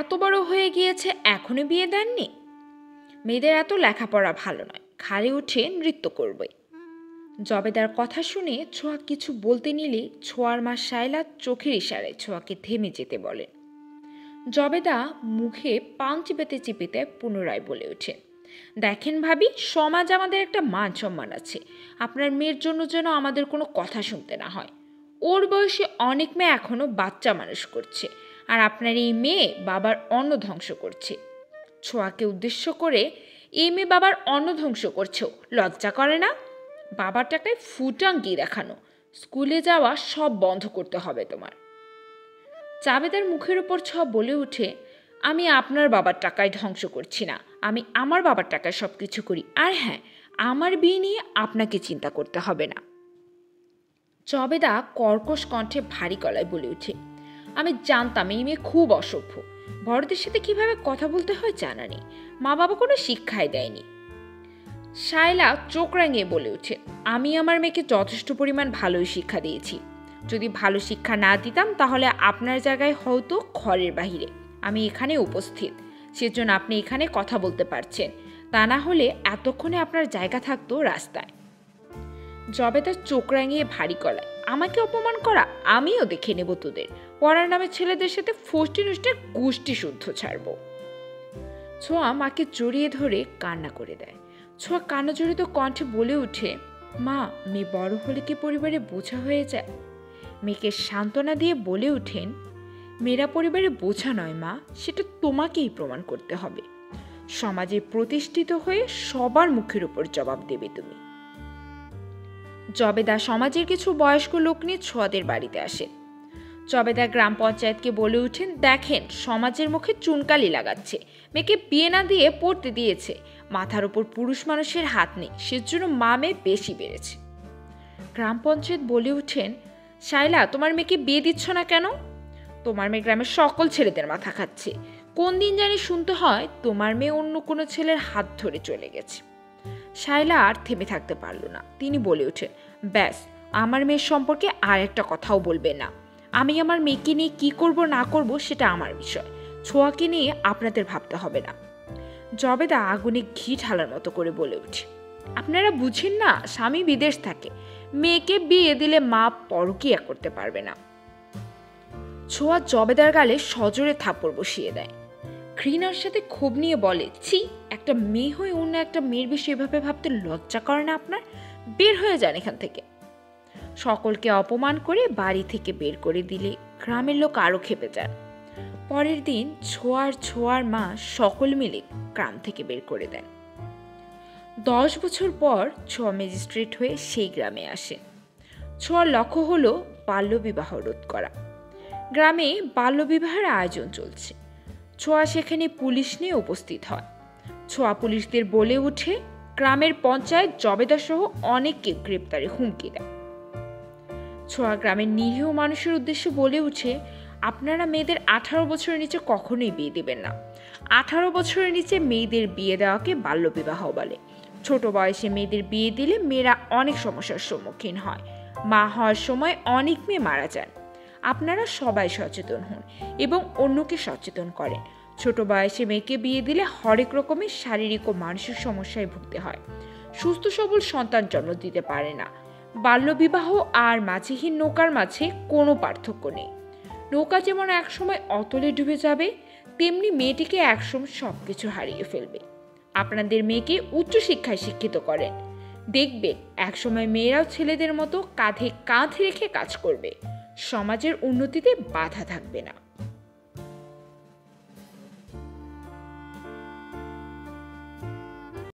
এত বড় হয়ে গিয়েছে এখনো বিয়ে দেননি? মেয়েদের এত লেখাপড়া ভালো নয়, ঘাড়ে উঠে নৃত্য করবে। জবেদার কথা শুনে ছোঁয়া কিছু বলতে নিলেই ছোঁয়ার মা শায়লা চোখের ইশারায় ছোঁয়াকে থেমে যেতে বলেন। জবেদা মুখে পান চিপেতে চিপেতে পুনরায় বলে ওঠেন, দেখেন ভাবি, সমাজ আমাদের একটা মান সম্মান আছে। আপনার মেয়ের জন্য যেন আমাদের কোনো কথা শুনতে না হয়। ওর বয়সে অনেক মেয়ে এখনো বাচ্চা মানুষ করছে, আর আপনার এই মেয়ে বাবার অন্ন ধ্বংস করছে। ছোঁয়াকে উদ্দেশ্য করে, এই মেয়ে বাবার অন্ন ধ্বংস করছেও লজ্জা করে না? বাবার টাকায় ফুটাঙ্গি দেখানো, স্কুলে যাওয়া সব বন্ধ করতে হবে তোমার। জাবেদার মুখের উপর ছোঁয়া বলে উঠে, আমি আপনার বাবার টাকায় ধ্বংস করছি না, আমি আমার বাবার টাকায় সব কিছু করি। আর হ্যাঁ, আমার বিয়ে নিয়ে আপনাকে চিন্তা করতে হবে না। জবেদা কর্কশ কণ্ঠে ভারী গলায় বলে উঠে, আমি জানতাম এই মেয়ে খুব অসভ্য, বড়দের সাথে কিভাবে কথা বলতে হয় জানা নেই, মা বাবা কোনো শিক্ষাই দেয়নি। শায়লা চোখ রাঙিয়ে বলে ওঠে, আমি আমার মেয়েকে যথেষ্ট পরিমাণ ভালোই শিক্ষা দিয়েছি। যদি ভালো শিক্ষা না দিতাম তাহলে আপনার জায়গায় হয়তো ঘরের বাহিরে, আমি এখানে উপস্থিত, সেজন্য আপনি এখানে কথা বলতে পারছেন। তা না হলে এতক্ষণে আপনার জায়গা থাকতো রাস্তায়। জবেদার চোখ রাঙিয়ে ভারী গলায়, আমাকে অপমান করা? আমিও দেখে নেব তোদের, পড়ার নামে ছেলেদের সাথে ফষ্টি নষ্টের গোষ্ঠী শুদ্ধ ছাড়ব। ছোঁয়া মাকে জড়িয়ে ধরে কান্না করে দেয়। ছোঁয়া কান্নাজড়িত কণ্ঠে বলে উঠে, মা, মেয়ে বড় হলে কি পরিবারে বোঝা হয়ে যায়? মেয়েকে সান্ত্বনা দিয়ে বলে উঠেন, মেয়েরা পরিবারে বোঝা নয় মা, সেটা তোমাকেই প্রমাণ করতে হবে। সমাজে প্রতিষ্ঠিত হয়ে সবার মুখের উপর জবাব দেবে তুমি। জবেদা সমাজের কিছু বয়স্ক লোক নিয়ে ছোঁয়াদের বাড়িতে আসেন। জবেদা গ্রাম পঞ্চায়েতকে বলে উঠেন, দেখেন, সমাজের মুখে চুনকালি লাগাচ্ছে, মেয়েকে বিয়ে না দিয়ে পড়তে দিয়েছে, মাথার উপর পুরুষ মানুষের হাত নেই, সেজন্য মা মেয়ে বেশি বেড়েছে। গ্রাম পঞ্চায়েত বলে উঠেন, শায়লা, তোমার মেয়েকে বিয়ে দিচ্ছ না কেন? তোমার মেয়ে গ্রামের সকল ছেলেদের মাথা খাচ্ছে, কোন দিন জানি শুনতে হয় তোমার মেয়ে অন্য কোনো ছেলের হাত ধরে চলে গেছে। শায়লা আর থেমে থাকতে পারল না, তিনি বলে ওঠেন, ব্যাস, আমার মেয়ের সম্পর্কে আর একটা কথাও বলবে না। আমি আমার মেয়েকে নিয়ে কি করব না করব সেটা আমার বিষয়, ছোঁয়াকে নিয়ে আপনাদের ভাবতে হবে না। জবেদা আগুনে ঘি ঢালার মতো করে বলে ওঠে, আপনারা বুঝেন না, স্বামী বিদেশ থাকে, মেয়েকে বিয়ে দিলে মা পরকীয়া করতে পারবে না। ছোঁয়া জবেদার গালে সজোরে থাপ্পড় বসিয়ে দেয়। ঘৃণার সাথে ক্ষোভ নিয়ে বলে, ছি, একটা মেয়ে হয়ে অন্য একটা মেয়ের বিষয়ে এভাবে ভাবতে লজ্জা করে না আপনার? বের হয়ে যান এখান থেকে। সকলকে অপমান করে বাড়ি থেকে বের করে দিলে গ্রামের লোক আরো ক্ষেপে যান। পরের দিন ছোঁয়ার মা সকল মিলে গ্রাম থেকে বের করে দেন। 10 বছর পর ছোঁয়া ম্যাজিস্ট্রেট হয়ে সেই গ্রামে আসে। ছোঁয়ার লক্ষ্য হলো বাল্যবিবাহ রোধ করা। গ্রামে বাল্যবিবাহের আয়োজন চলছে। ছোঁয়া সেখানে পুলিশ নিয়ে উপস্থিত হয়। ছোঁয়া পুলিশদের বলে উঠে, গ্রামের পঞ্চায়েত জবেদা সহ অনেককে গ্রেপ্তারে হুমকি দেয়। ছোঁয়া গ্রামের নিরীহ মানুষের উদ্দেশ্যে বলে উঠে, আপনারা মেয়েদের 18 বছরের নিচে কখনোই বিয়ে দেবেন না। 18 বছরের নিচে মেয়েদের বিয়ে দেওয়াকে বাল্যবিবাহ বলে। ছোট বয়সে মেয়েদের বিয়ে দিলে মেয়েরা অনেক সমস্যার সম্মুখীন হয়, মা হওয়ার সময় অনেক মেয়ে মারা যান। আপনারা সবাই সচেতন হন এবং অন্যকে সচেতন করেন। ছোট বয়সে মেয়েকে বিয়ে দিলে হরেক রকমের শারীরিক ও মানসিক সমস্যায় ভুগতে হয়, সুস্থ সবল সন্তান জন্ম দিতে পারে না। বাল্যবিবাহ আর মাঝিহীন নৌকার মাঝে কোনো পার্থক্য নেই। নৌকা যেমন একসময় অতলে ডুবে যাবে, তেমনি মেয়েটিকে একসময় সবকিছু হারিয়ে ফেলবে। আপনাদের মেয়েকে উচ্চশিক্ষায় শিক্ষিত করেন, দেখবেন একসময় মেয়েরাও ছেলেদের মতো কাঁধে কাঁধ রেখে কাজ করবে, সমাজের উন্নতিতে বাধা থাকবে না।